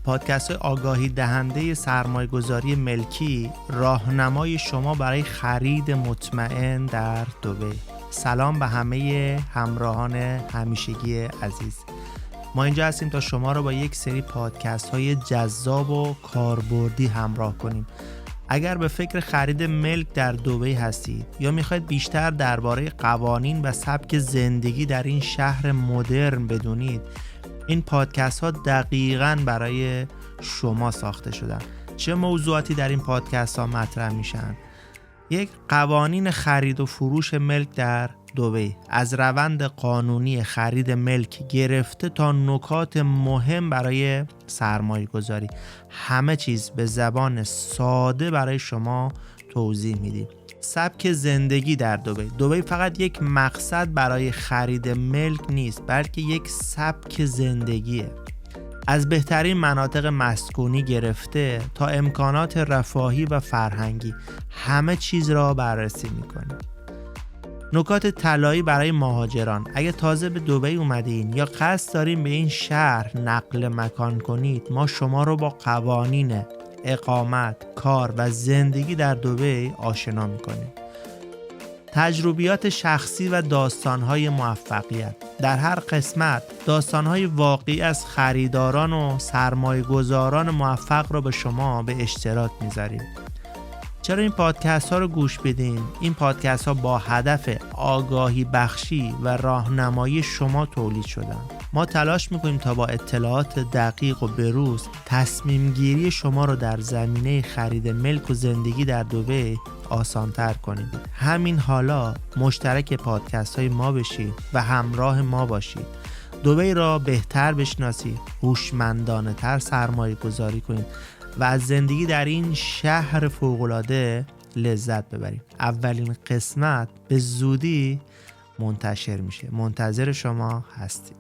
پادکست آگاهی دهنده سرمایه‌گذاری ملکی، راهنمای شما برای خرید مطمئن در دبی. سلام به همه همراهان همیشگی عزیز. ما اینجا هستیم تا شما رو با یک سری پادکست های جذاب و کاربردی همراه کنیم. اگر به فکر خرید ملک در دبی هستید یا میخواید بیشتر درباره قوانین و سبک زندگی در این شهر مدرن بدونید، این پادکست ها دقیقاً برای شما ساخته شدن. چه موضوعاتی در این پادکست ها مطرح میشن؟ یک، قوانین خرید و فروش ملک در دبی، از روند قانونی خرید ملک گرفته تا نکات مهم برای سرمایه گذاری، همه چیز به زبان ساده برای شما توضیح میدیم. سبک زندگی در دبی. دبی فقط یک مقصد برای خرید ملک نیست، بلکه یک سبک زندگیه. از بهترین مناطق مسکونی گرفته تا امکانات رفاهی و فرهنگی، همه چیز را بررسی میکنیم. نکات طلایی برای مهاجران. اگه تازه به دبی اومدین یا قصد دارین به این شهر نقل مکان کنید، ما شما رو با قوانین اقامت، کار و زندگی در دبی آشنا میکنیم. تجربیات شخصی و داستان‌های موفقیت. در هر قسمت داستان‌های واقعی از خریداران و سرمایه‌گذاران موفق را به شما به اشتراک می‌ذاریم. چرا این پادکست ها رو گوش بدین؟ این پادکست ها با هدف آگاهی بخشی و راهنمایی شما تولید شدن. ما تلاش میکنیم تا با اطلاعات دقیق و بروز تصمیم گیری شما رو در زمینه خرید ملک و زندگی در دبی آسان‌تر کنیم. همین حالا مشترک پادکست های ما بشید و همراه ما باشید. دبی را بهتر بشناسید، هوشمندانه تر سرمایه گذاری کنید و از زندگی در این شهر فوق‌العاده لذت ببریم. اولین قسمت به زودی منتشر میشه. منتظر شما هستیم.